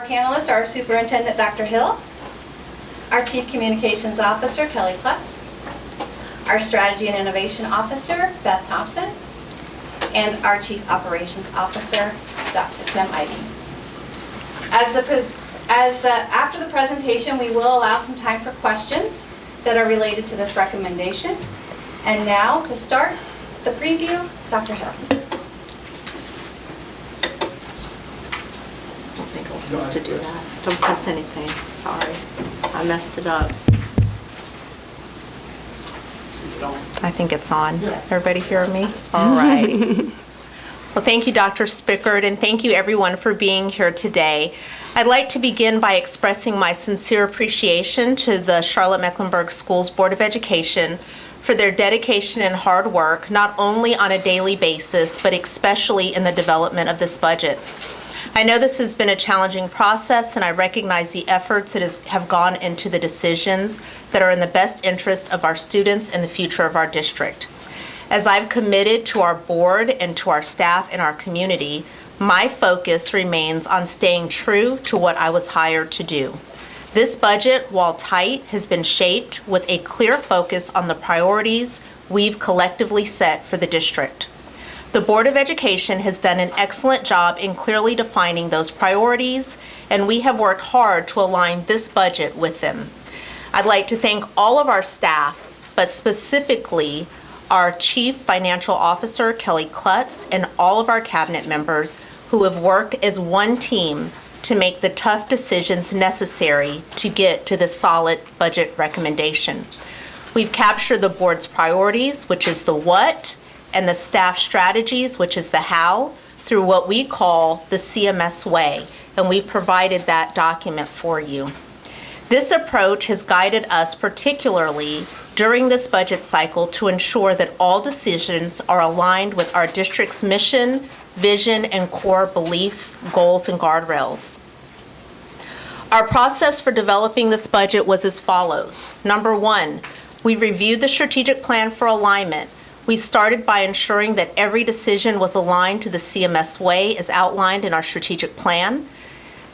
panelists are our Superintendent, Dr. Hill, our Chief Communications Officer, Kelly Klutz, our Strategy and Innovation Officer, Beth Thompson, and our Chief Operations Officer, Dr. Tim Ivey. After the presentation, we will allow some time for questions that are related to this recommendation. And now, to start the preview, Dr. Hill. I don't think I was supposed to do that. Don't press anything. Sorry. I messed it up. Is it on? I think it's on. Yeah. Everybody hear me? All right. Well, thank you, Dr. Spickard, and thank you, everyone, for being here today. I'd like to begin by expressing my sincere appreciation to the Charlotte-Mecklenburg Schools Board of Education for their dedication and hard work, not only on a daily basis, but especially in the development of this budget. I know this has been a challenging process, and I recognize the efforts that have gone into the decisions that are in the best interest of our students and the future of our district. As I've committed to our board and to our staff and our community, my focus remains on staying true to what I was hired to do. This budget, while tight, has been shaped with a clear focus on the priorities we've collectively set for the district. The Board of Education has done an excellent job in clearly defining those priorities, and we have worked hard to align this budget with them. I'd like to thank all of our staff, but specifically our Chief Financial Officer, Kelly Klutz, and all of our cabinet members who have worked as one team to make the tough decisions necessary to get to the solid budget recommendation. We've captured the board's priorities, which is the what, and the staff strategies, which is the how, through what we call the CMS way, and we've provided that document for you. This approach has guided us particularly during this budget cycle to ensure that all decisions are aligned with our district's mission, vision, and core beliefs, goals, and guardrails. Our process for developing this budget was as follows. Number one, we reviewed the strategic plan for alignment. We started by ensuring that every decision was aligned to the CMS way as outlined in our strategic plan.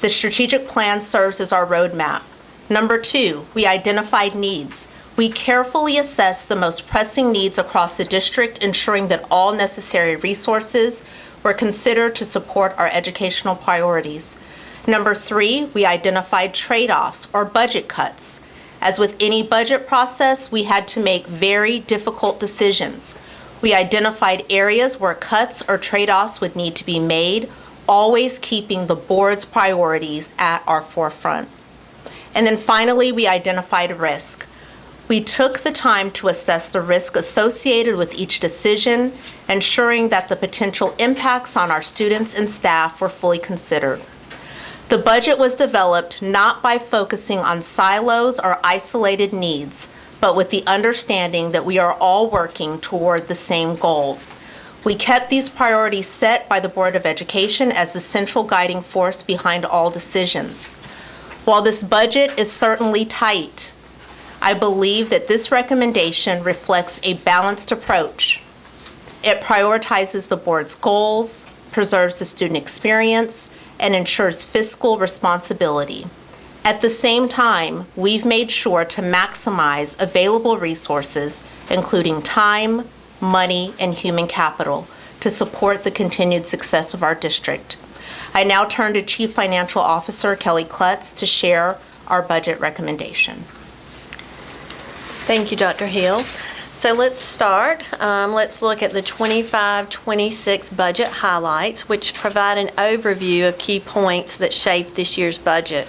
The strategic plan serves as our roadmap. Number two, we identified needs. We carefully assessed the most pressing needs across the district, ensuring that all necessary resources were considered to support our educational priorities. Number three, we identified trade-offs or budget cuts. As with any budget process, we had to make very difficult decisions. We identified areas where cuts or trade-offs would need to be made, always keeping the board's priorities at our forefront. And then finally, we identified risk. We took the time to assess the risk associated with each decision, ensuring that the potential impacts on our students and staff were fully considered. The budget was developed not by focusing on silos or isolated needs, but with the understanding that we are all working toward the same goal. We kept these priorities set by the Board of Education as the central guiding force behind all decisions. While this budget is certainly tight, I believe that this recommendation reflects a balanced approach. It prioritizes the board's goals, preserves the student experience, and ensures fiscal responsibility. At the same time, we've made sure to maximize available resources, including time, money, and human capital, to support the continued success of our district. I now turn to Chief Financial Officer Kelly Klutz to share our budget recommendation. Thank you, Dr. Hill. So let's start. Let's look at the 25-26 budget highlights, which provide an overview of key points that shape this year's budget.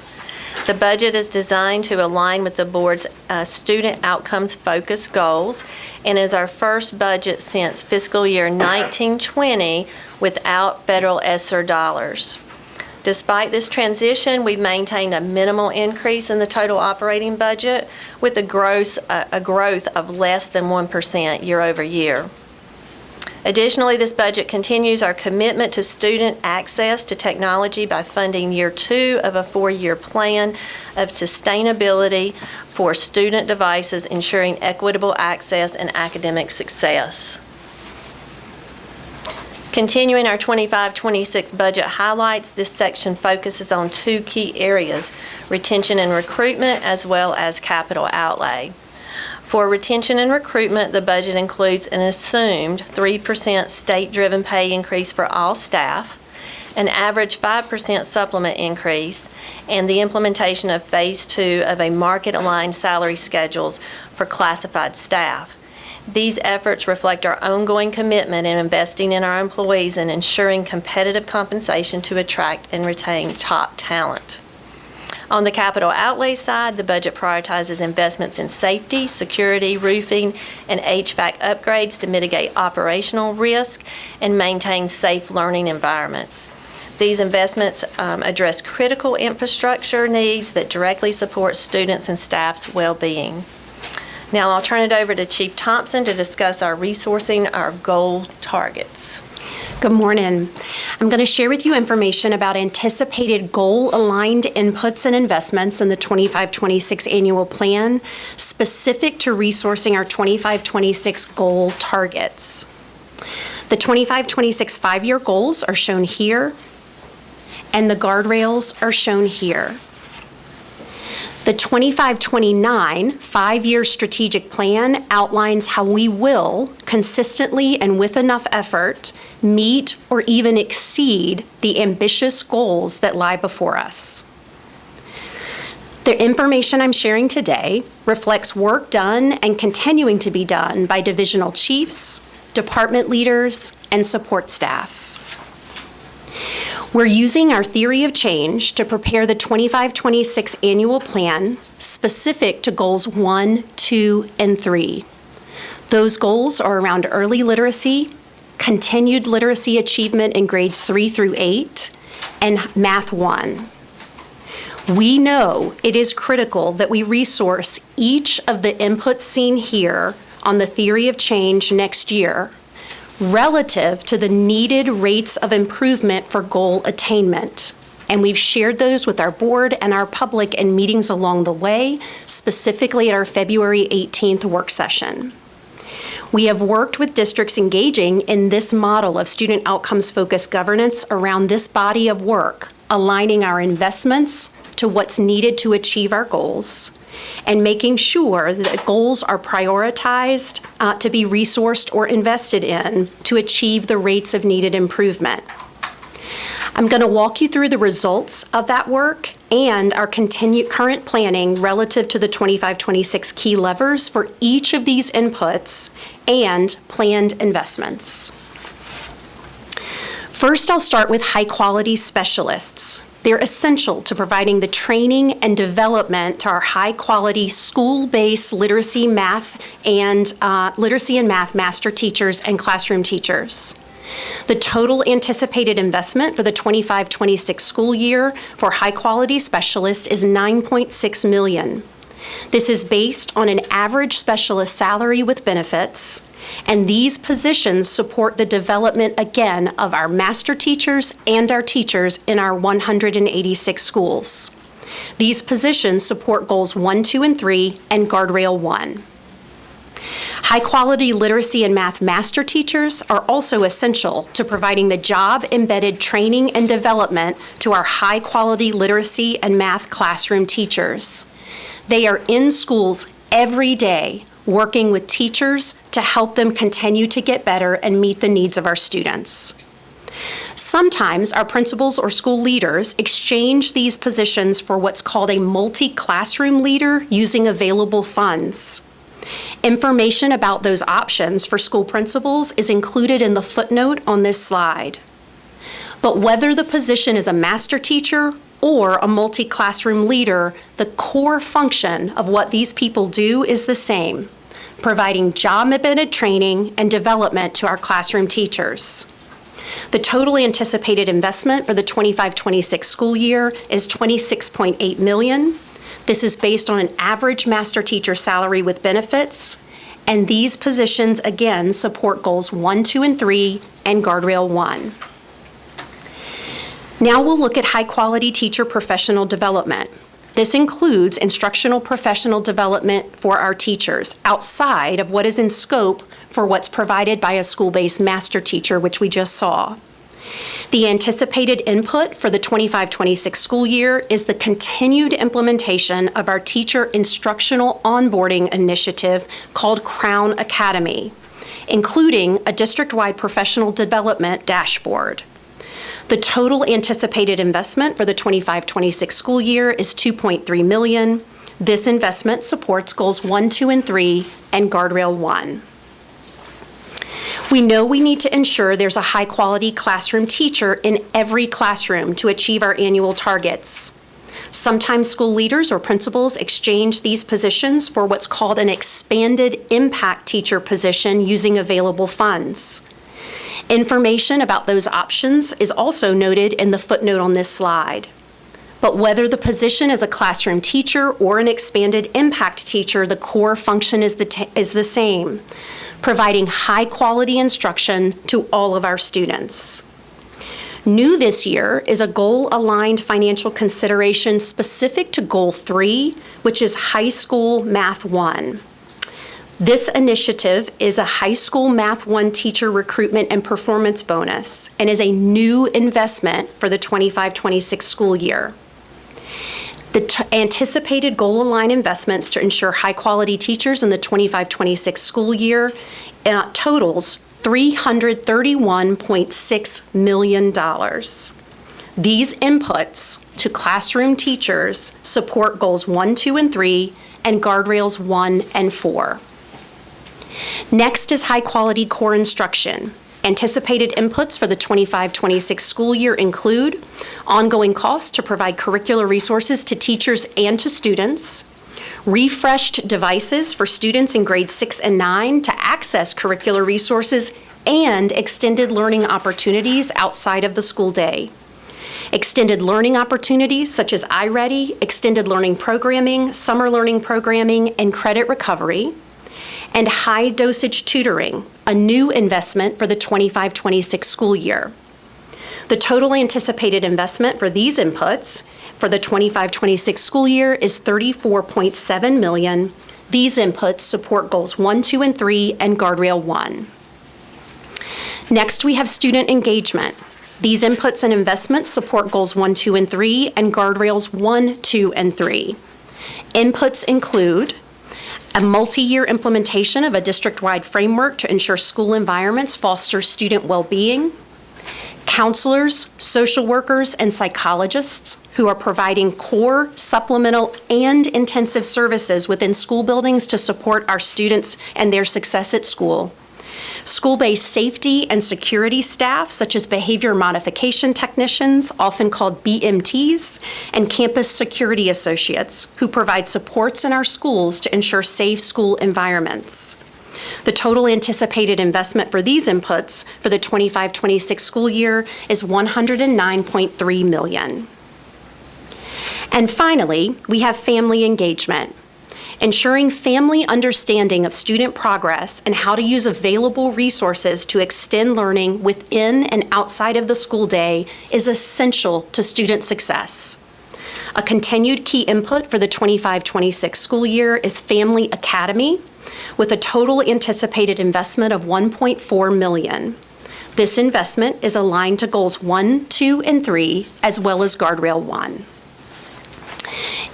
The budget is designed to align with the board's student outcomes focused goals and is our first budget since fiscal year 1920 without federal ESSER dollars. Despite this transition, we've maintained a minimal increase in the total operating budget with a growth of less than 1% year over year. Additionally, this budget continues our commitment to student access to technology by funding year 2 of a 4-year plan of sustainability for student devices, ensuring equitable access and academic success. Continuing our 25-26 budget highlights, this section focuses on two key areas, retention and recruitment, as well as capital outlay. For retention and recruitment, the budget includes an assumed 3% state-driven pay increase for all staff, an average 5% supplement increase, and the implementation of Phase 2 of a market-aligned salary schedules for classified staff. These efforts reflect our ongoing commitment in investing in our employees and ensuring competitive compensation to attract and retain top talent. On the capital outlay side, the budget prioritizes investments in safety, security, roofing, and HVAC upgrades to mitigate operational risk and maintain safe learning environments. These investments address critical infrastructure needs that directly support students and staff's well-being. Now I'll turn it over to Chief Thompson to discuss our resourcing our goal targets. Good morning. I'm going to share with you information about anticipated goal-aligned inputs and investments in the 25-26 annual plan, specific to resourcing our 25-26 goal targets. The 25-26 five-year goals are shown here, and the guardrails are shown here. The 25-29 five-year strategic plan outlines how we will consistently and with enough effort meet or even exceed the ambitious goals that lie before us. The information I'm sharing today reflects work done and continuing to be done by divisional chiefs, department leaders, and support staff. We're using our theory of change to prepare the 25-26 annual plan specific to goals 1, 2, and 3. Those goals are around early literacy, continued literacy achievement in grades 3 through 8, and Math 1. We know it is critical that we resource each of the inputs seen here on the theory of change next year relative to the needed rates of improvement for goal attainment. And we've shared those with our board and our public in meetings along the way, specifically at our February 18th work session. We have worked with districts engaging in this model of student outcomes-focused governance around this body of work, aligning our investments to what's needed to achieve our goals, and making sure that goals are prioritized to be resourced or invested in to achieve the rates of needed improvement. I'm going to walk you through the results of that work and our current planning relative to the 25-26 key levers for each of these inputs and planned investments. First, I'll start with high-quality specialists. They're essential to providing the training and development to our high-quality school-based literacy and math master teachers and classroom teachers. The total anticipated investment for the 25-26 school year for high-quality specialists is $9.6 million. This is based on an average specialist salary with benefits, and these positions support the development, again, of our master teachers and our teachers in our 186 schools. These positions support goals 1, 2, and 3 and guardrail 1. High-quality literacy and math master teachers are also essential to providing the job-embedded training and development to our high-quality literacy and math classroom teachers. They are in schools every day working with teachers to help them continue to get better and meet the needs of our students. Sometimes our principals or school leaders exchange these positions for what's called a multi-classroom leader using available funds. Information about those options for school principals is included in the footnote on this slide. But whether the position is a master teacher or a multi-classroom leader, the core function of what these people do is the same, providing job-embedded training and development to our classroom teachers. The total anticipated investment for the 25-26 school year is $26.8 million. This is based on an average master teacher salary with benefits, and these positions, again, support goals 1, 2, and 3 and guardrail 1. Now we'll look at high-quality teacher professional development. This includes instructional professional development for our teachers outside of what is in scope for what's provided by a school-based master teacher, which we just saw. The anticipated input for the 25-26 school year is the continued implementation of our teacher instructional onboarding initiative called Crown Academy, including a district-wide professional development dashboard. The total anticipated investment for the 25-26 school year is $2.3 million. This investment supports Goals 1, 2, and 3 and Guardrail 1. We know we need to ensure there's a high-quality classroom teacher in every classroom to achieve our annual targets. Sometimes school leaders or principals exchange these positions for what's called an expanded impact teacher position using available funds. Information about those options is also noted in the footnote on this slide. But whether the position is a classroom teacher or an expanded impact teacher, the core function is the same, providing high-quality instruction to all of our students. New this year is a goal-aligned financial consideration specific to Goal 3, which is High School Math 1. This initiative is a High School Math 1 teacher recruitment and performance bonus and is a new investment for the 25-26 school year. The anticipated goal-aligned investments to ensure high-quality teachers in the 25-26 school year totals $331.6 million. These inputs to classroom teachers support Goals 1, 2, and 3 and Guardrails 1 and 4. Next is high-quality core instruction. Anticipated inputs for the 25-26 school year include ongoing costs to provide curricular resources to teachers and to students, refreshed devices for students in grades 6 and 9 to access curricular resources and extended learning opportunities outside of the school day. Extended learning opportunities such as iReady, extended learning programming, summer learning programming, and credit recovery. And high-dosage tutoring, a new investment for the 25-26 school year. The total anticipated investment for these inputs for the 25-26 school year is $34.7 million. These inputs support Goals 1, 2, and 3 and Guardrail 1. Next, we have student engagement. These inputs and investments support Goals 1, 2, and 3 and Guardrails 1, 2, and 3. Inputs include a multi-year implementation of a district-wide framework to ensure school environments foster student well-being, counselors, social workers, and psychologists who are providing core, supplemental, and intensive services within school buildings to support our students and their success at school. School-based safety and security staff, such as behavior modification technicians, often called BMTs, and campus security associates, who provide supports in our schools to ensure safe school environments. The total anticipated investment for these inputs for the 25-26 school year is $109.3 million. And finally, we have family engagement. Ensuring family understanding of student progress and how to use available resources to extend learning within and outside of the school day is essential to student success. A continued key input for the 25-26 school year is Family Academy, with a total anticipated investment of $1.4 million. This investment is aligned to Goals 1, 2, and 3, as well as Guardrail 1.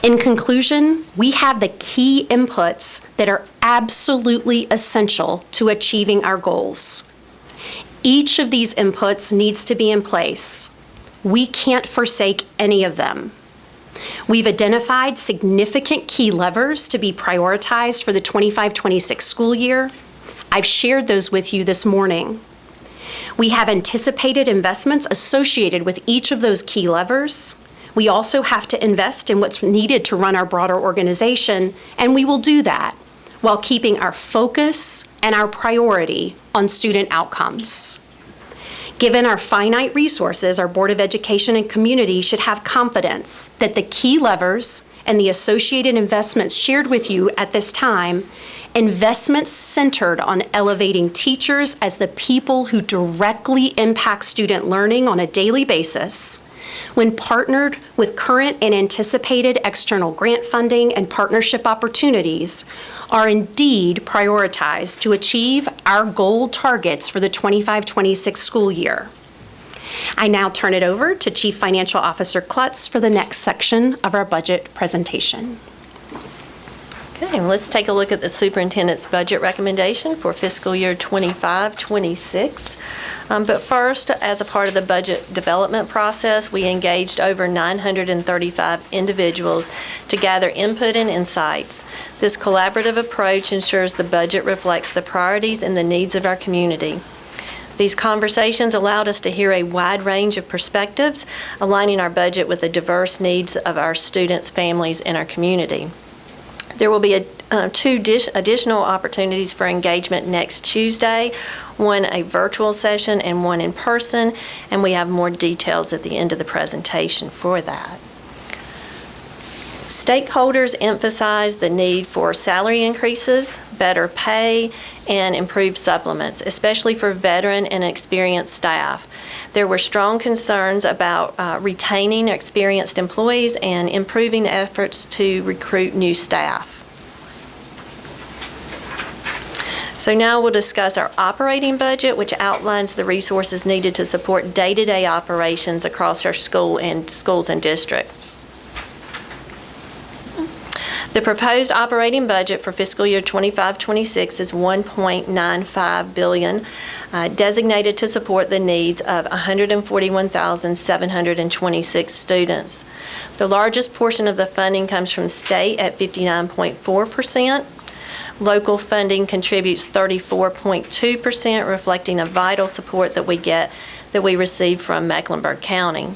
In conclusion, we have the key inputs that are absolutely essential to achieving our goals. Each of these inputs needs to be in place. We can't forsake any of them. We've identified significant key levers to be prioritized for the 25-26 school year. I've shared those with you this morning. We have anticipated investments associated with each of those key levers. We also have to invest in what's needed to run our broader organization, and we will do that while keeping our focus and our priority on student outcomes. Given our finite resources, our Board of Education and community should have confidence that the key levers and the associated investments shared with you at this time, investments centered on elevating teachers as the people who directly impact student learning on a daily basis, when partnered with current and anticipated external grant funding and partnership opportunities, are indeed prioritized to achieve our goal targets for the 25-26 school year. I now turn it over to Chief Financial Officer Klutz for the next section of our budget presentation. Okay, let's take a look at the superintendent's budget recommendation for fiscal year 25-26. But first, as a part of the budget development process, we engaged over 935 individuals to gather input and insights. This collaborative approach ensures the budget reflects the priorities and the needs of our community. These conversations allowed us to hear a wide range of perspectives, aligning our budget with the diverse needs of our students, families, and our community. There will be two additional opportunities for engagement next Tuesday, one a virtual session and one in person, and we have more details at the end of the presentation for that. Stakeholders emphasize the need for salary increases, better pay, and improved supplements, especially for veteran and experienced staff. There were strong concerns about retaining experienced employees and improving efforts to recruit new staff. So now we'll discuss our operating budget, which outlines the resources needed to support day-to-day operations across our schools and districts. The proposed operating budget for fiscal year 25-26 is $1.95 billion, designated to support the needs of 141,726 students. The largest portion of the funding comes from state at 59.4%. Local funding contributes 34.2%, reflecting a vital support that we receive from Mecklenburg County.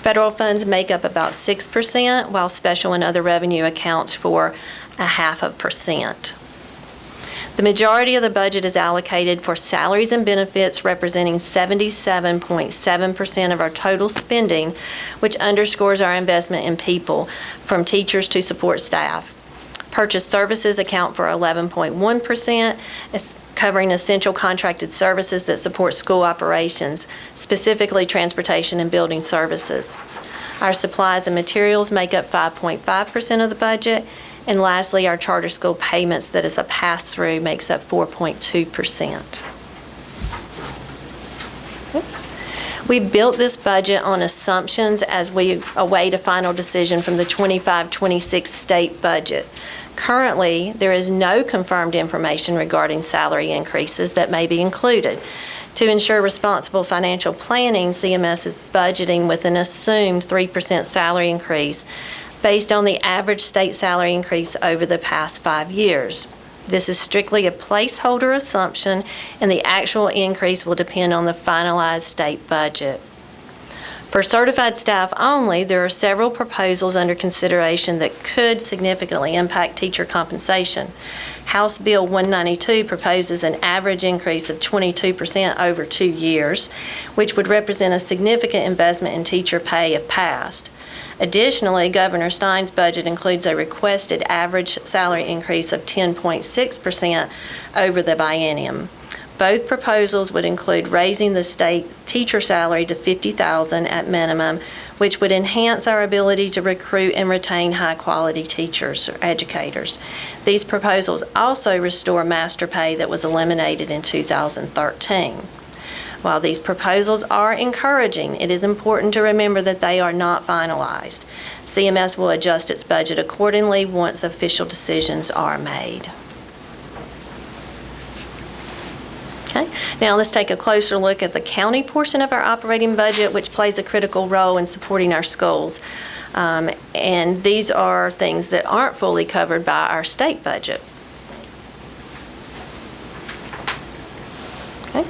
Federal funds make up about 6%, while special and other revenue accounts for 0.5%. The majority of the budget is allocated for salaries and benefits, representing 77.7% of our total spending, which underscores our investment in people, from teachers to support staff. Purchased services account for 11.1%, covering essential contracted services that support school operations, specifically transportation and building services. Our supplies and materials make up 5.5% of the budget, and lastly, our charter school payments that is a pass-through makes up 4.2%. We built this budget on assumptions as we await a final decision from the 25-26 state budget. Currently, there is no confirmed information regarding salary increases that may be included. To ensure responsible financial planning, CMS is budgeting with an assumed 3% salary increase based on the average state salary increase over the past 5 years. This is strictly a placeholder assumption, and the actual increase will depend on the finalized state budget. For certified staff only, there are several proposals under consideration that could significantly impact teacher compensation. House Bill 192 proposes an average increase of 22% over 2 years, which would represent a significant investment in teacher pay if passed. Additionally, Governor Stein's budget includes a requested average salary increase of 10.6% over the biennium. Both proposals would include raising the state teacher salary to $50,000 at minimum, which would enhance our ability to recruit and retain high-quality teachers or educators. These proposals also restore master pay that was eliminated in 2013. While these proposals are encouraging, it is important to remember that they are not finalized. CMS will adjust its budget accordingly once official decisions are made. Okay. Now let's take a closer look at the county portion of our operating budget, which plays a critical role in supporting our schools. And these are things that aren't fully covered by our state budget. Okay.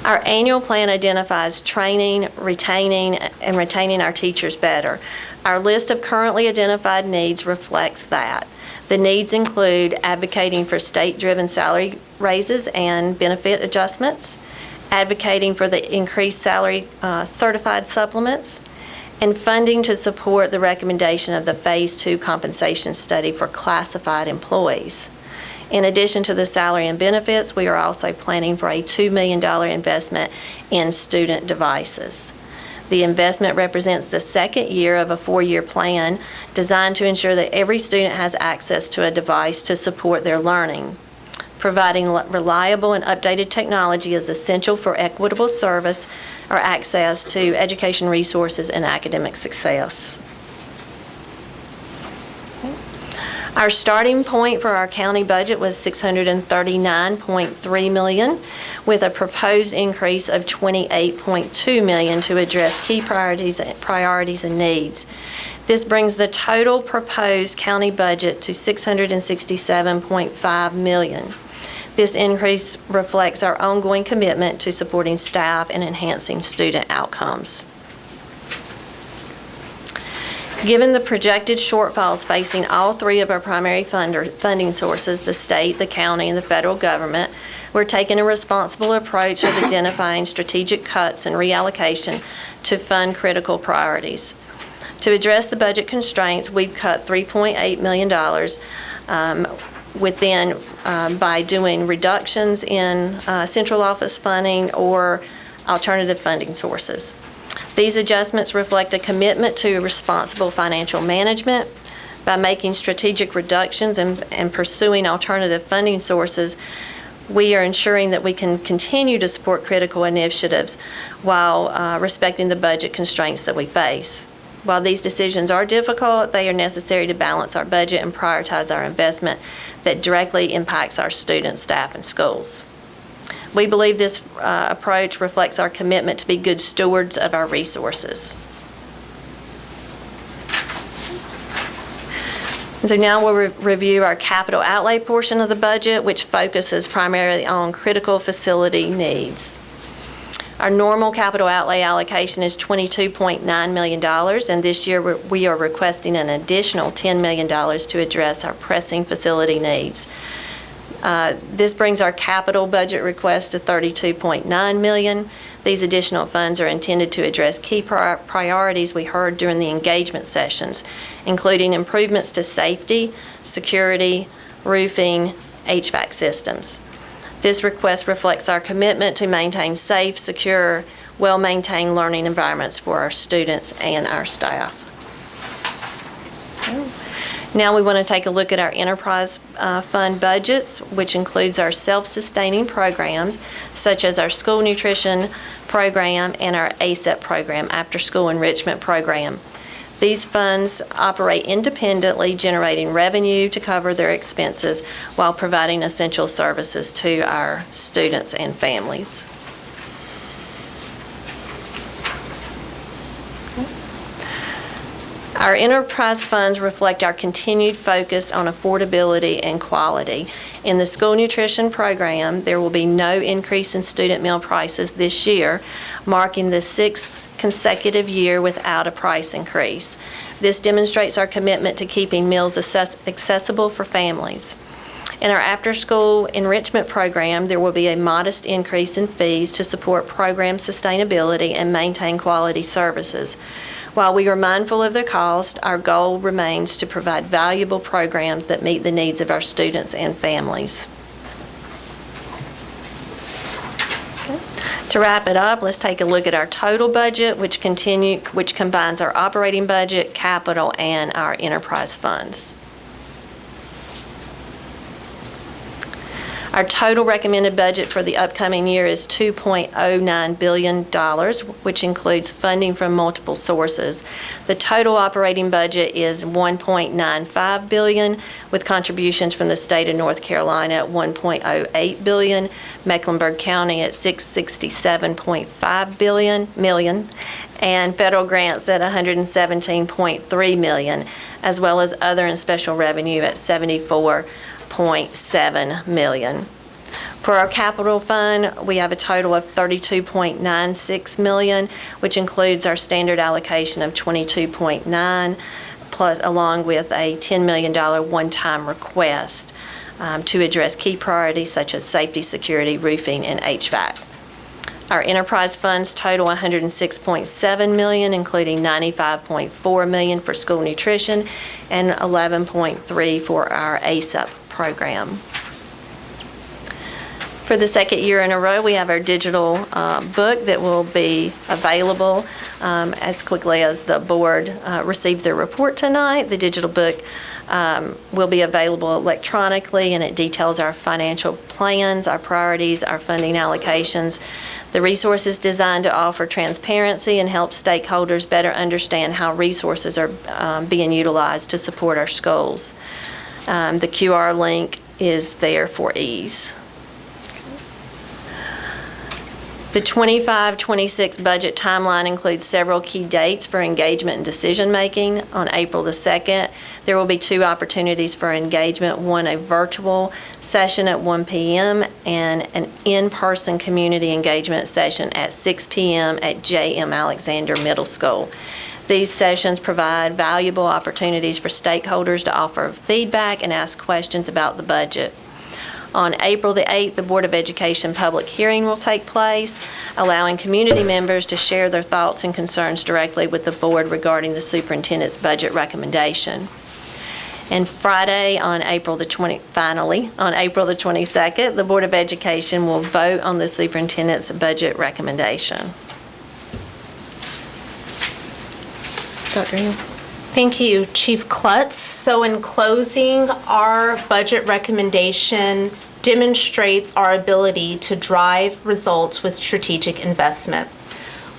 Our annual plan identifies training, retaining our teachers better. Our list of currently identified needs reflects that. The needs include advocating for state-driven salary raises and benefit adjustments, advocating for the increased salary certified supplements, and funding to support the recommendation of the Phase 2 compensation study for classified employees. In addition to the salary and benefits, we are also planning for a $2 million investment in student devices. The investment represents the second year of a 4-year plan designed to ensure that every student has access to a device to support their learning. Providing reliable and updated technology is essential for equitable service or access to education resources and academic success. Our starting point for our county budget was $639.3 million, with a proposed increase of $28.2 million to address key priorities and needs. This brings the total proposed county budget to $667.5 million. This increase reflects our ongoing commitment to supporting staff and enhancing student outcomes. Given the projected shortfalls facing all three of our primary funding sources, the state, the county, and the federal government, we're taking a responsible approach with identifying strategic cuts and reallocation to fund critical priorities. To address the budget constraints, we've cut $3.8 million by doing reductions in central office funding or alternative funding sources. These adjustments reflect a commitment to responsible financial management. By making strategic reductions and pursuing alternative funding sources, we are ensuring that we can continue to support critical initiatives while respecting the budget constraints that we face. While these decisions are difficult, they are necessary to balance our budget and prioritize our investment that directly impacts our students, staff, and schools. We believe this approach reflects our commitment to be good stewards of our resources. And so now we'll review our capital outlay portion of the budget, which focuses primarily on critical facility needs. Our normal capital outlay allocation is $22.9 million, and this year we are requesting an additional $10 million to address our pressing facility needs. This brings our capital budget request to $32.9 million. These additional funds are intended to address key priorities we heard during the engagement sessions, including improvements to safety, security, roofing, HVAC systems. This request reflects our commitment to maintain safe, secure, well-maintained learning environments for our students and our staff. Now we want to take a look at our enterprise fund budgets, which includes our self-sustaining programs, such as our school nutrition program and our ASEP program, After School Enrichment Program. These funds operate independently, generating revenue to cover their expenses while providing essential services to our students and families. Our enterprise funds reflect our continued focus on affordability and quality. In the school nutrition program, there will be no increase in student meal prices this year, marking the 6th consecutive year without a price increase. This demonstrates our commitment to keeping meals accessible for families. In our after-school enrichment program, there will be a modest increase in fees to support program sustainability and maintain quality services. While we are mindful of the cost, our goal remains to provide valuable programs that meet the needs of our students and families. To wrap it up, let's take a look at our total budget, which combines our operating budget, capital, and our enterprise funds. Our total recommended budget for the upcoming year is $2.09 billion, which includes funding from multiple sources. The total operating budget is $1.95 billion, with contributions from the state of North Carolina at $1.08 billion, Mecklenburg County at $667.5 million, and federal grants at $117.3 million, as well as other and special revenue at $74.7 million. For our capital fund, we have a total of $32.96 million, which includes our standard allocation of $22.9, plus along with a $10 million one-time request to address key priorities such as safety, security, roofing, and HVAC. Our enterprise funds total $106.7 million, including $95.4 million for school nutrition and $11.3 for our ASEP program. For For the second year in a row, we have our digital book that will be available as quickly as the board receives their report tonight. The digital book will be available electronically, and it details our financial plans, our priorities, our funding allocations. The resource is designed to offer transparency and help stakeholders better understand how resources are being utilized to support our schools. The QR link is there for ease. The 25-26 budget timeline includes several key dates for engagement and decision-making. On April the 2nd, there will be 2 opportunities for engagement, one a virtual session at 1 p.m. and an in-person community engagement session at 6 p.m. at J.M. Alexander Middle School. These sessions provide valuable opportunities for stakeholders to offer feedback and ask questions about the budget. On April the 8th, the Board of Education public hearing will take place, allowing community members to share their thoughts and concerns directly with the board regarding the superintendent's budget recommendation. And Friday, on April the 22nd, the Board of Education will vote on the superintendent's budget recommendation. Dr. Hill. Thank you, Chief Klutz. So in closing, our budget recommendation demonstrates our ability to drive results with strategic investment.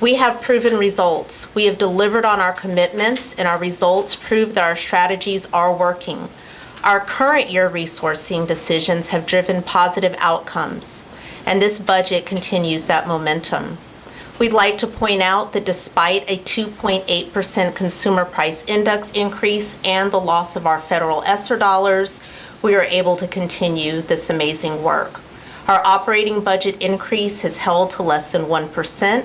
We have proven results. We have delivered on our commitments, and our results prove that our strategies are working. Our current year resourcing decisions have driven positive outcomes, and this budget continues that momentum. We'd like to point out that despite a 2.8% consumer price index increase and the loss of our federal ESSER dollars, we are able to continue this amazing work. Our operating budget increase has held to less than 1%,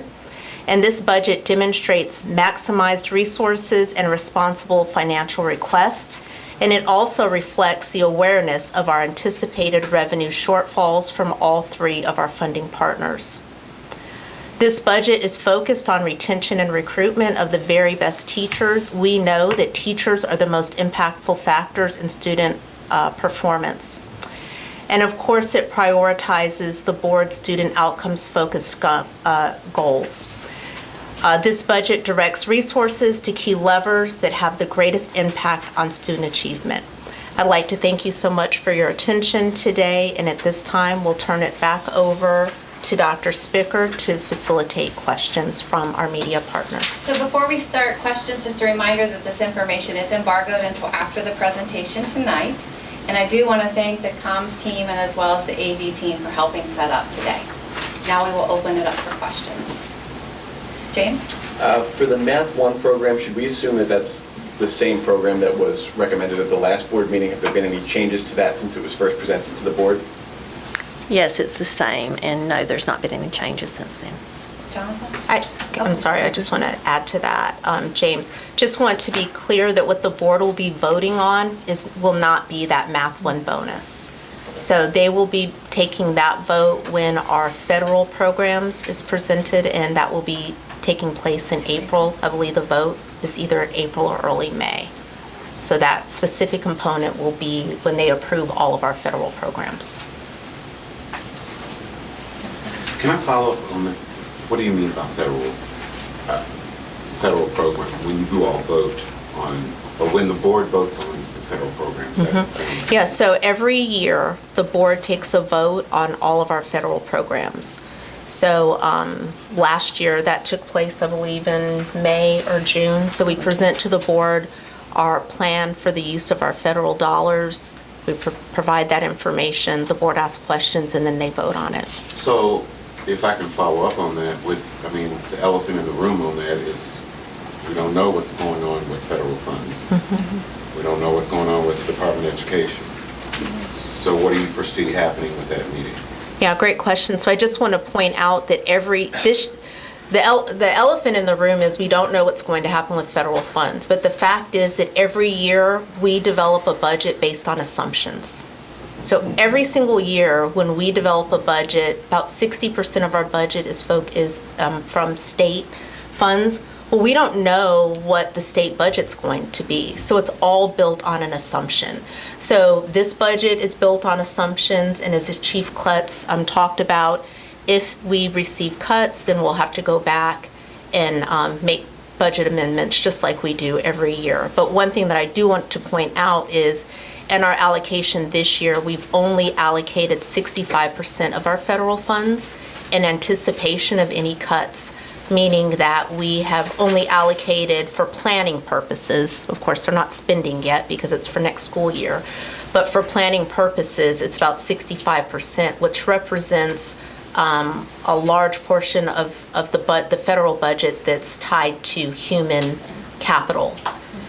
and this budget demonstrates maximized resources and responsible financial request, and it also reflects the awareness of our anticipated revenue shortfalls from all 3 of our funding partners. This budget is focused on retention and recruitment of the very best teachers. We know that teachers are the most impactful factors in student performance. And of course, it prioritizes the board's student outcomes-focused goals. This budget directs resources to key levers that have the greatest impact on student achievement. I'd like to thank you so much for your attention today, and at this time, we'll turn it back over to Dr. Spicker to facilitate questions from our media partners. So before we start questions, just a reminder that this information is embargoed until after the presentation tonight. And I do want to thank the comms team and as well as the AV team for helping set up today. Now we will open it up for questions. James? For the Math 1 program, should we assume that that's the same program that was recommended at the last board meeting? Have there been any changes to that since it was first presented to the board? Yes, it's the same, and no, there's not been any changes since then. Jonathan? I'm sorry, I just want to add to that, James. Just want to be clear that what the board will be voting on will not be that Math 1 bonus. So they will be taking that vote when our federal programs is presented, and that will be taking place in April. I believe the vote is either in April or early May. So that specific component will be when they approve all of our federal programs. Can I follow up on that? What do you mean by federal program? When you all vote on, or when the board votes on the federal programs? Yeah, so every year, the board takes a vote on all of our federal programs. So last year, that took place, I believe, in May or June. So we present to the board our plan for the use of our federal dollars. We provide that information, the board asks questions, and then they vote on it. So if I can follow up on that the elephant in the room on that is we don't know what's going on with federal funds. Mm-hmm. We don't know what's going on with the Department of Education. So what do you foresee happening with that meeting? Yeah, great question. So I just want to point out that the elephant in the room is we don't know what's going to happen with federal funds. But the fact is that every year we develop a budget based on assumptions. So every single year when we develop a budget, about 60% of our budget is from state funds. Well, we don't know what the state budget's going to be, so it's all built on an assumption. So this budget is built on assumptions, and as Chief Klutz talked about, if we receive cuts, then we'll have to go back and make budget amendments just like we do every year. But one thing that I do want to point out is in our allocation this year, we've only allocated 65% of our federal funds in anticipation of any cuts, meaning that we have only allocated for planning purposes. Of course, they're not spending yet because it's for next school year. But for planning purposes, it's about 65%, which represents a large portion of the federal budget that's tied to human capital.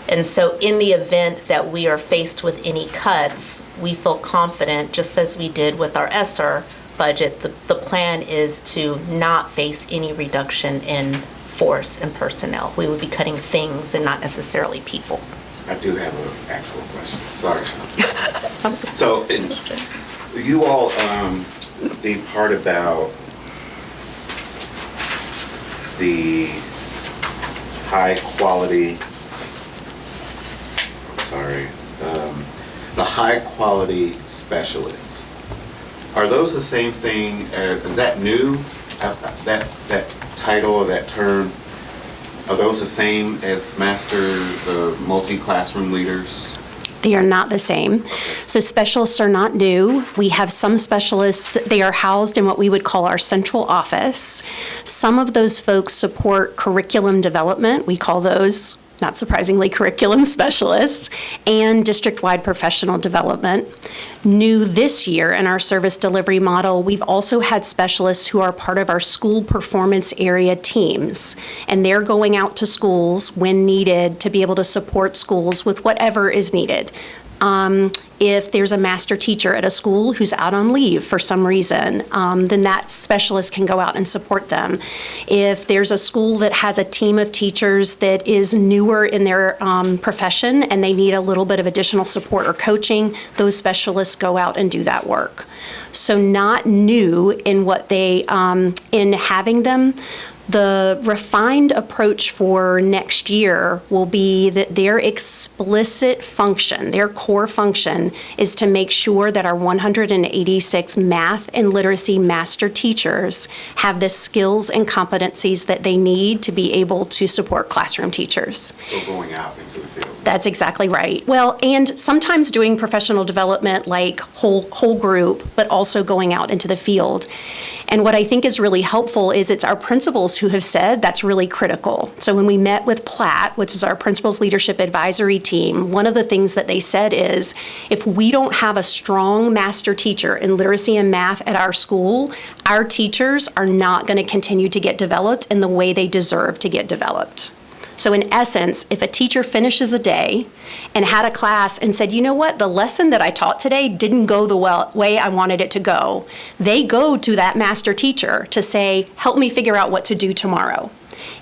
And so in the event that we are faced with any cuts, we feel confident, just as we did with our ESSER budget, the plan is to not face any reduction in force and personnel. We would be cutting things and not necessarily people. I do have an actual question. Sorry, Sean. I'm sorry. So, you all, the part about the high quality, the high quality specialists, are those the same thing as, is that new? That title or that term, are those the same as multi-classroom leaders? They are not the same. So specialists are not new. We have some specialists, they are housed in what we would call our central office. Some of those folks support curriculum development. We call those, not surprisingly, curriculum specialists, and district-wide professional development. New this year in our service delivery model, we've also had specialists who are part of our school performance area teams, and they're going out to schools when needed to be able to support schools with whatever is needed. If there's a master teacher at a school who's out on leave for some reason, then that specialist can go out and support them. If there's a school that has a team of teachers that is newer in their profession and they need a little bit of additional support or coaching, those specialists go out and do that work. So not new in what they, in having them. The refined approach for next year will be that their explicit function, their core function, is to make sure that our 186 math and literacy master teachers have the skills and competencies that they need to be able to support classroom teachers. So going out into the field. That's exactly right. Well, and sometimes doing professional development like whole group, but also going out into the field. And what I think is really helpful is it's our principals who have said that's really critical. So when we met with Platt, which is our principals leadership advisory team, one of the things that they said is, if we don't have a strong master teacher in literacy and math at our school, our teachers are not going to continue to get developed in the way they deserve to get developed. So in essence, if a teacher finishes a day and had a class and said, you know what, the lesson that I taught today didn't go the way I wanted it to go, they go to that master teacher to say, help me figure out what to do tomorrow.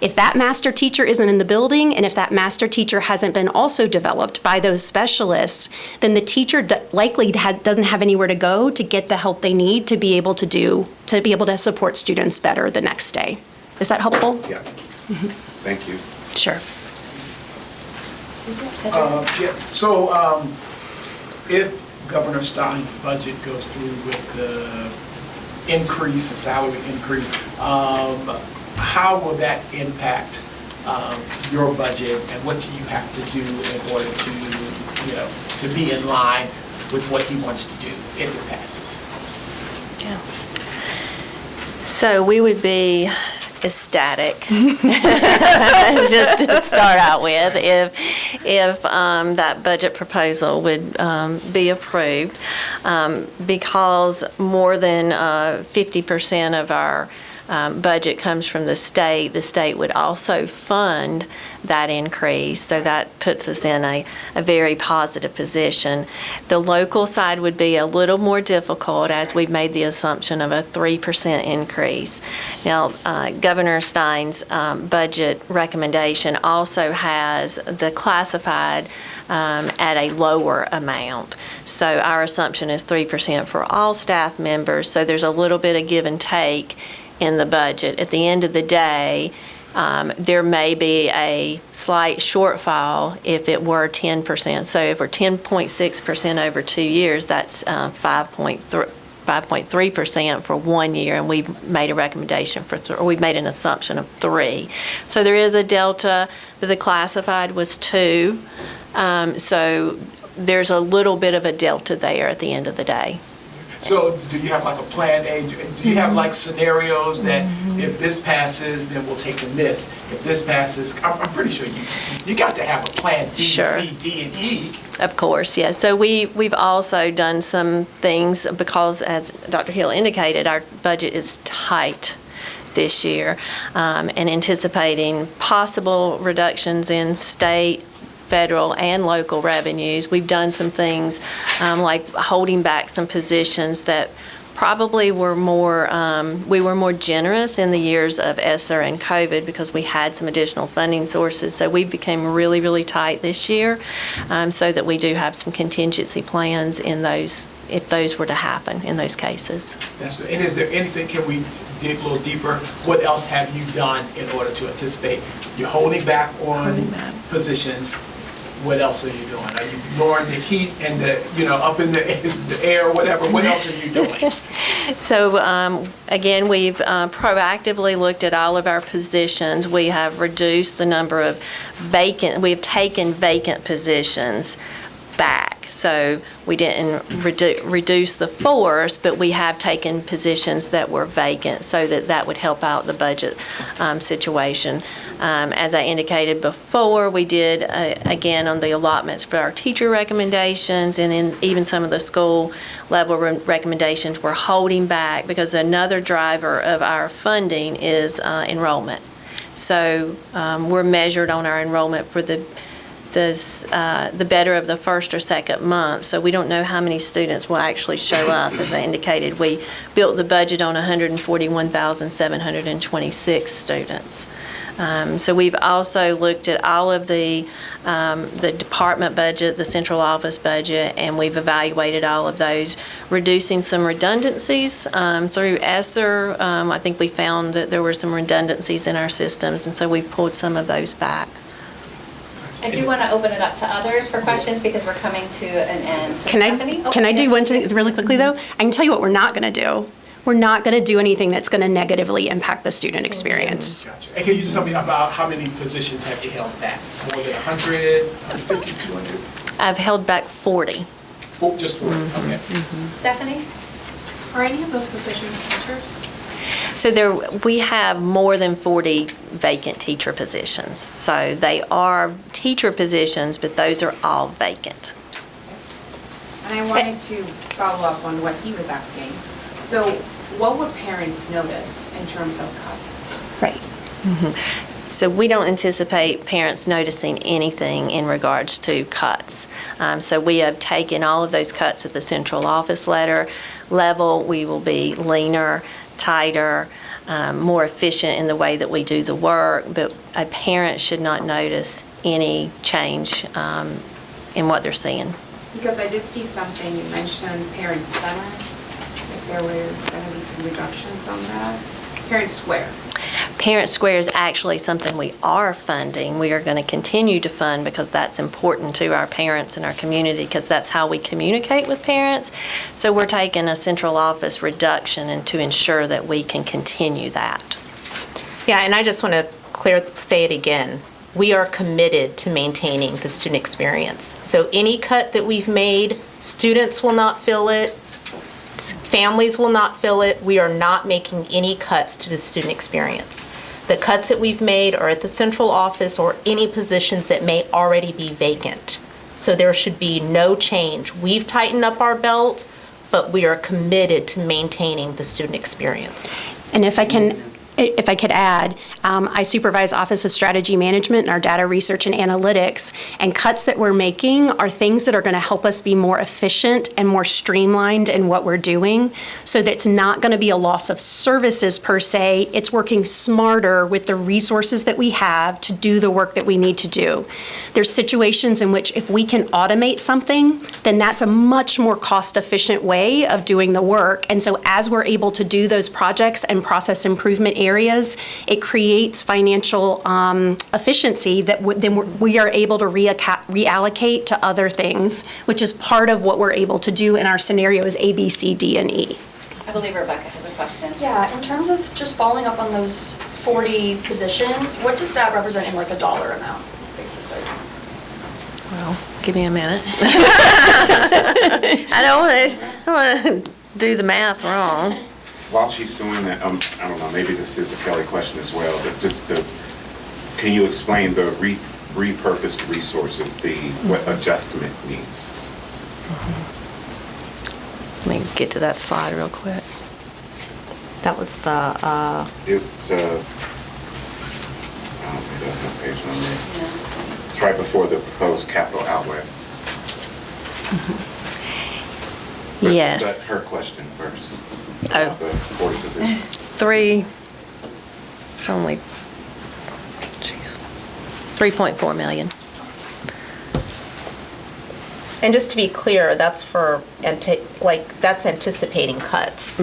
If that master teacher isn't in the building, and if that master teacher hasn't been also developed by those specialists, then the teacher likely doesn't have anywhere to go to get the help they need to be able to support students better the next day. Is that helpful? Yeah. Mm-hmm. Thank you. Sure. Yeah. So if Governor Stein's budget goes through with the increase, the salary increase, how will that impact your budget, and what do you have to do in order to be in line with what he wants to do if it passes? Yeah. So we would be ecstatic, just to start out with, if that budget proposal would be approved, because more than 50% of our budget comes from the state. The state would also fund that increase, so that puts us in a very positive position. The local side would be a little more difficult, as we've made the assumption of a 3% increase. Now, Governor Stein's budget recommendation also has the classified at a lower amount. So our assumption is 3% for all staff members, so there's a little bit of give and take in the budget. At the end of the day, There may be a slight shortfall if it were 10%. So if we're 10.6% over 2 years, that's 5.3% for 1 year, and we've made a recommendation for, or we've made an assumption of 3. So there is a delta, but the classified was 2. So there's a little bit of a delta there at the end of the day. So do you have like a plan A? Do you have like scenarios that if this passes, then we'll take in this? If this passes, I'm pretty sure you got to have a plan B, Sure. C, D, and E. Of course, yes. So we've also done some things because, as Dr. Hill indicated, our budget is tight this year, and anticipating possible reductions in state, federal, and local revenues. We've done some things like holding back some positions that probably were more, we were more generous in the years of ESSER and COVID because we had some additional funding sources. So we became really, really tight this year, so that we do have some contingency plans in those, if those were to happen in those cases. And is there anything, can we dig a little deeper? What else have you done in order to anticipate? You're holding back on positions. What else are you doing? Are you lowering the heat and the, up in the air or whatever? What else are you doing? So again, we've proactively looked at all of our positions. We have reduced the number of we've taken vacant positions back. So we didn't reduce the force, but we have taken positions that were vacant so that would help out the budget situation. As I indicated before, we did, again, on the allotments for our teacher recommendations and in even some of the school level recommendations, we're holding back because another driver of our funding is enrollment. So we're measured on our enrollment for the better of the first or second month, so we don't know how many students will actually show up. As I indicated, we built the budget on 141,726 students. So we've also looked at all of the department budget, the central office budget, and we've evaluated all of those, reducing some redundancies through ESSER. I think we found that there were some redundancies in our systems, and so we've pulled some of those back. I do want to open it up to others for questions because we're coming to an end. So Stephanie? Can I do one thing really quickly, though? I can tell you what we're not going to do. We're not going to do anything that's going to negatively impact the student experience. Gotcha. And can you just tell me about how many positions have you held back? More than 100, 150, 200? I've held back 40. Just 40, okay. Stephanie? Are any of those positions teachers? So we have more than 40 vacant teacher positions. So they are teacher positions, but those are all vacant. And I wanted to follow up on what he was asking. So what would parents notice in terms of cuts? Right. So we don't anticipate parents noticing anything in regards to cuts. So we have taken all of those cuts at the central office level. We will be leaner, tighter, more efficient in the way that we do the work, but a parent should not notice any change in what they're seeing. Because I did see something, you mentioned Parent Center, if there were going to be some reductions on that. Parent Square. Parent Square is actually something we are funding. We are going to continue to fund because that's important to our parents and our community because that's how we communicate with parents. So we're taking a central office reduction and to ensure that we can continue that. Yeah, and I just want to say it again. We are committed to maintaining the student experience. So any cut that we've made, students will not feel it, families will not feel it. We are not making any cuts to the student experience. The cuts that we've made are at the central office or any positions that may already be vacant. So there should be no change. We've tightened up our belt, but we are committed to maintaining the student experience. And if I could add, I supervise Office of Strategy Management and our data research and analytics, and cuts that we're making are things that are going to help us be more efficient and more streamlined in what we're doing, so that's not going to be a loss of services per se. It's working smarter with the resources that we have to do the work that we need to do. There's situations in which if we can automate something, then that's a much more cost-efficient way of doing the work. And so as we're able to do those projects and process improvement areas, it creates financial efficiency that then we are able to reallocate to other things, which is part of what we're able to do in our scenarios A, B, C, D, and E. I believe Rebecca has a question. Yeah, in terms of just following up on those 40 positions, what does that represent in like a dollar amount, basically? Well, give me a minute. I don't want to do the math wrong. While she's doing that, I don't know, maybe this is a Kelly question as well, but can you explain the repurposed resources, what adjustment means? Let me get to that slide real quick. That was the, It's, I don't think that's no page number. It's right before the proposed capital outlet. But Yes. her question first. Oh. About the 40 positions. It's only, jeez, 3.4 million. and just to be clear, that's for, that's anticipating cuts.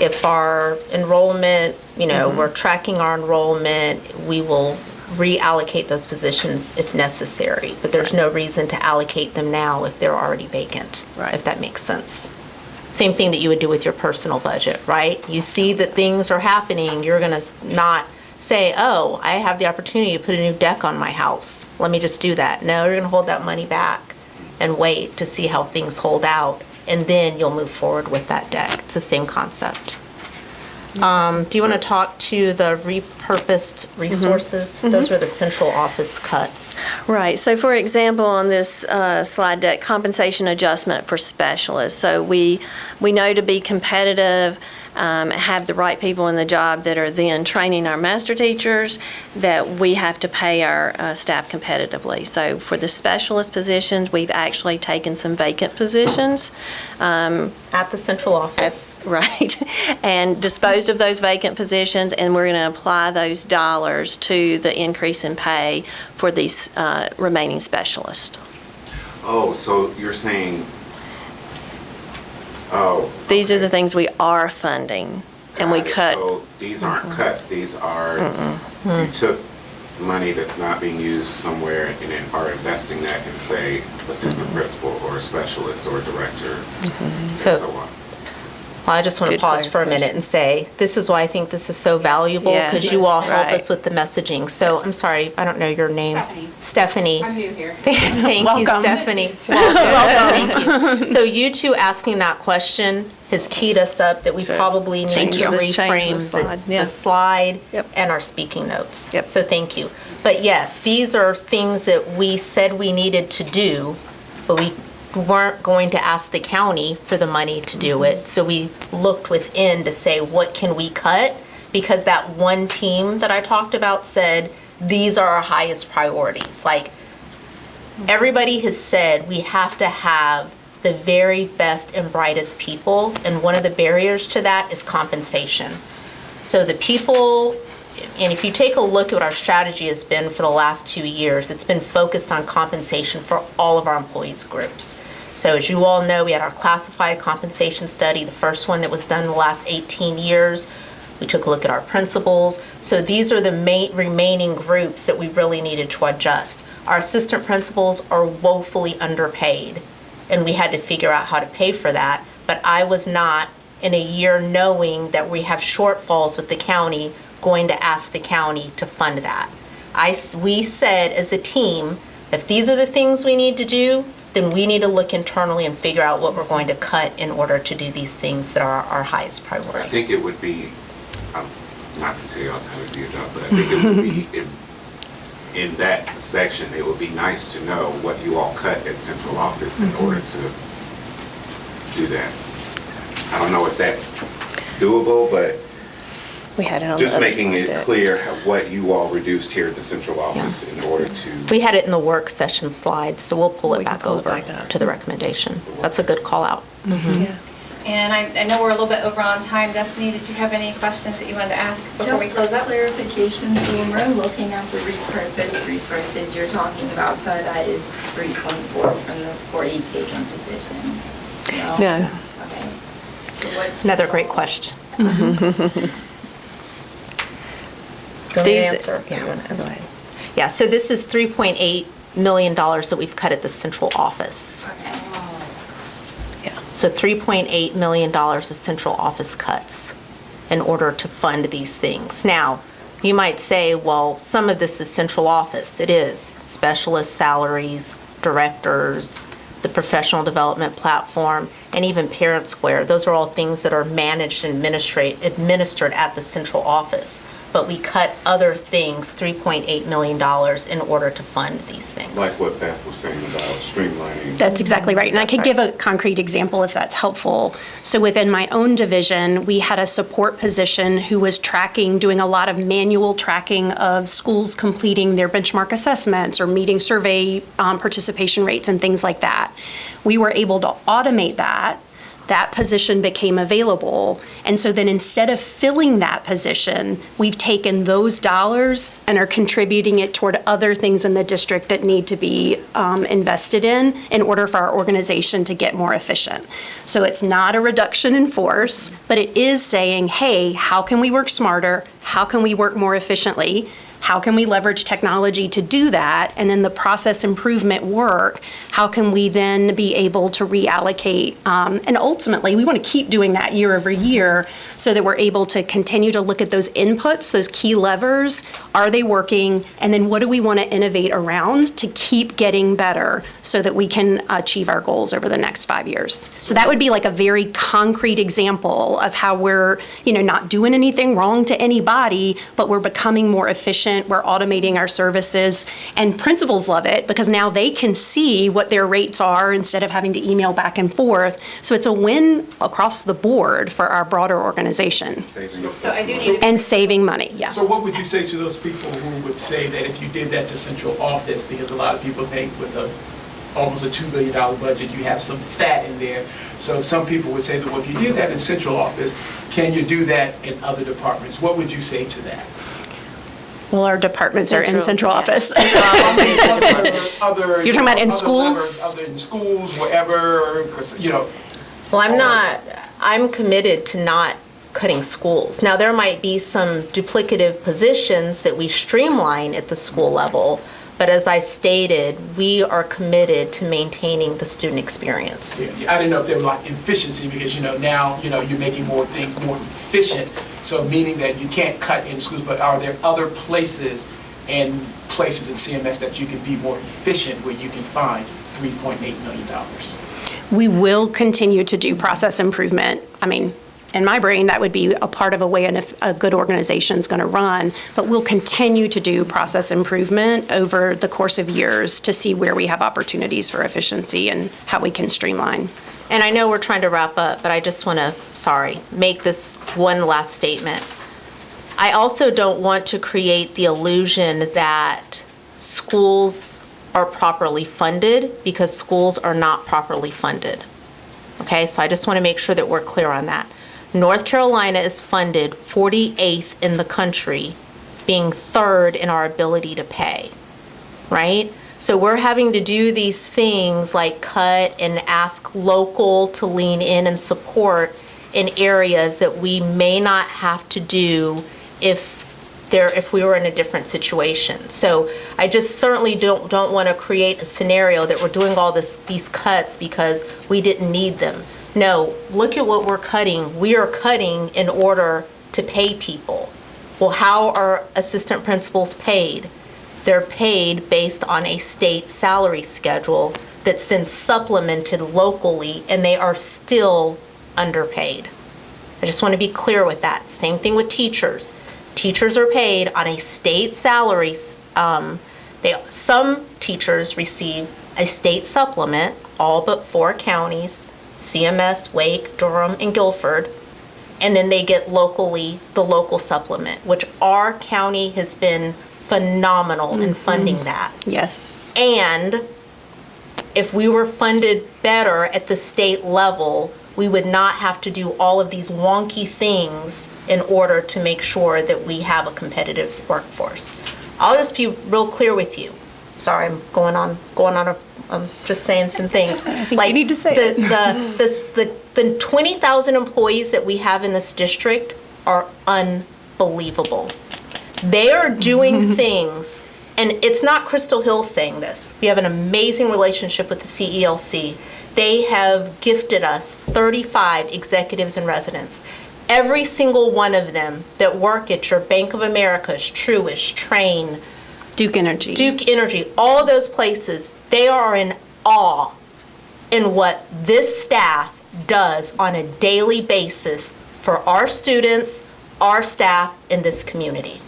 If our enrollment, we're tracking our enrollment, we will reallocate those positions if necessary, but there's no reason to allocate them now if they're already vacant, Right. if that makes sense. Same thing that you would do with your personal budget, right? You see that things are happening, you're gonna not say, oh, I have the opportunity to put a new deck on my house. Let me just do that. No, you're gonna hold that money back and wait to see how things hold out, and then you'll move forward with that deck. It's the same concept. Do you want to talk to the repurposed resources? Those were the central office cuts. Right, so for example, on this slide deck, compensation adjustment for specialists. So we know to be competitive, have the right people in the job that are then training our master teachers, that we have to pay our staff competitively. So for the specialist positions, we've actually taken some vacant positions. At the central office. Right, and disposed of those vacant positions, and we're going to apply those dollars to the increase in pay for these remaining specialists. Oh, so you're saying, These are the things we are funding, and we got it. cut. So these aren't cuts, these are, you took money that's not being used somewhere and then are investing that in, say, assistant principal or a specialist or a director, and So- so on. Well, I just want to Good pause for a minute and say, this is why I think this is so valuable, Yes. because you all help Right. us with the messaging. So, I'm sorry, I don't know your name. Stephanie. I'm new here. Thank you, Welcome. Stephanie. Welcome. Thank you. So you two asking that question has keyed us up that we Should probably need change to the reframe slide, yeah. the slide Yep. and our speaking notes. Yep. So thank you. But yes, these are things that we said we needed to do, but we weren't going to ask the county for the money to do it. So we looked within to say, what can we cut? Because that one team that I talked about said, these are our highest priorities. Like, everybody has said we have to have the very best and brightest people, and one of the barriers to that is compensation. So the people, and if you take a look at what our strategy has been for the last 2 years, it's been focused on compensation for all of our employees groups. So as you all know, we had our classified compensation study, the first one that was done in the last 18 years. We took a look at our principals. So these are the remaining groups that we really needed to adjust. Our assistant principals are woefully underpaid, and we had to figure out how to pay for that. But I was not, in a year knowing that we have shortfalls with the county, going to ask the county to fund that. We said as a team, if these are the things we need to do, then we need to look internally and figure out what we're going to cut in order to do these things that are our highest priorities. I think it would be, not to tell y'all how to do your job, but I think it would be, in that section, it would be nice to know what you all cut at central office in order to do that. I don't know if that's doable, but We had it on the just other making slide it deck. clear what you all reduced here at the central office in order to. We had it in the work session slide, so we'll pull We it can back pull it over back up. to the recommendation. That's a good call out. Yeah. And I know we're a little bit over on time. Destiny, did you have any questions that you wanted to ask before we Just close for out? clarification, so when we're looking at the repurposed resources you're talking about, so that is 3.4 from those 40 taken positions? No. Okay. So what's Another great total? question. Want me to These- answer? Okay, go ahead. Yeah, so this is $3.8 million that we've cut at the central office. Okay. Yeah. So $3.8 million of central office cuts in order to fund these things. Now, you might say, well, some of this is central office. It is. Specialist salaries, directors, the professional development platform, and even Parent Square. Those are all things that are managed and administered at the central office. But we cut other things, $3.8 million, in order to fund these things. Like what Beth was saying about streamlining. That's exactly right. And I could give a concrete example if that's helpful. So within my own division, we had a support position who was tracking, doing a lot of manual tracking of schools completing their benchmark assessments or meeting survey participation rates and things like that. We were able to automate that. That position became available. And so then instead of filling that position, we've taken those dollars and are contributing it toward other things in the district that need to be invested in order for our organization to get more efficient. So it's not a reduction in force, but it is saying, hey, how can we work smarter? How can we work more efficiently? How can we leverage technology to do that? And in the process improvement work, how can we then be able to reallocate? And ultimately, we want to keep doing that year over year so that we're able to continue to look at those inputs, those key levers. Are they working? And then what do we want to innovate around to keep getting better so that we can achieve our goals over the next 5 years? So that would be like a very concrete example of how we're, not doing anything wrong to anybody, but we're becoming more efficient. We're automating our services, and principals love it because now they can see what their rates are instead of having to email back and forth. So it's a win across the board for our broader organization. So I do need to. And saving money, yeah. So what would you say to those people who would say that if you did that to central office, because a lot of people think with almost a $2 billion budget, you have some fat in there. So some people would say that, well, if you did that in central office, can you do that in other departments? What would you say to that? Well, our departments are in central office. Other, You're talking about in other schools? levers, other in schools, wherever, 'cause, Well, I'm committed to not cutting schools. Now, there might be some duplicative positions that we streamline at the school level, but as I stated, we are committed to maintaining the student experience. I didn't know if they were like efficiency, because now you're making more things more efficient. So meaning that you can't cut in schools, but are there other places in CMS that you can be more efficient where you can find $3.8 million? We will continue to do process improvement. I mean, in my brain, that would be a part of a way a good organization is going to run, but we'll continue to do process improvement over the course of years to see where we have opportunities for efficiency and how we can streamline. And I know we're trying to wrap up, but I just want to, make this one last statement. I also don't want to create the illusion that schools are properly funded, because schools are not properly funded. Okay, so I just want to make sure that we're clear on that. North Carolina is funded 48th in the country, being 3rd in our ability to pay, right? So we're having to do these things like cut and ask local to lean in and support in areas that we may not have to do if we were in a different situation. So I just certainly don't want to create a scenario that we're doing all these cuts because we didn't need them. No, look at what we're cutting. We are cutting in order to pay people. Well, how are assistant principals paid? They're paid based on a state salary schedule that's then supplemented locally, and they are still underpaid. I just want to be clear with that. Same thing with teachers. Teachers are paid on a state salary. Some teachers receive a state supplement, all but 4 counties, CMS, Wake, Durham, and Guilford, and then they get locally the local supplement, which our county has been phenomenal in funding that. Yes. And if we were funded better at the state level, we would not have to do all of these wonky things in order to make sure that we have a competitive workforce. I'll just be real clear with you. Sorry, I'm going on. I'm just saying some things. I think you need to say it. The 20,000 employees that we have in this district are unbelievable. They are doing things, and it's not Crystal Hill saying this. We have an amazing relationship with the CELC. They have gifted us 35 executives and residents. Every single one of them that work at your Bank of America's, Truist, Train, Duke Energy. Duke Energy, all those places, they are in awe in what this staff does on a daily basis for our students, our staff, in this community.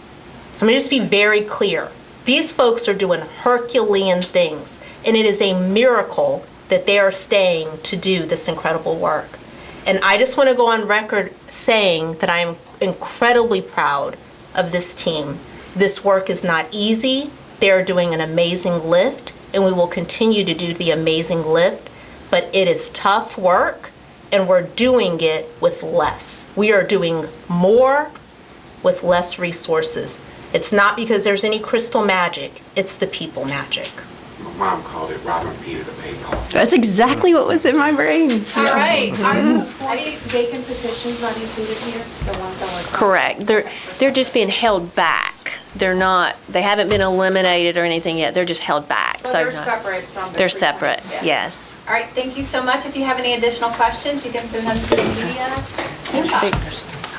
Let me just be very clear. These folks are doing Herculean things, and it is a miracle that they are staying to do this incredible work. And I just want to go on record saying that I am incredibly proud of this team. This work is not easy. They're doing an amazing lift, and we will continue to do the amazing lift, but it is tough work, and we're doing it with less. We are doing more with less resources. It's not because there's any crystal magic, it's the people magic. My mom called it robbing Peter to pay Paul. That's exactly what was in my brain. All right. Are any vacant positions not included here? The ones that were. Correct. They're just being held back. They haven't been eliminated or anything yet. They're just held back. So they're separate from the. They're separate, 320. yes. All right, thank you so much. If you have any additional questions, you can send them to the media.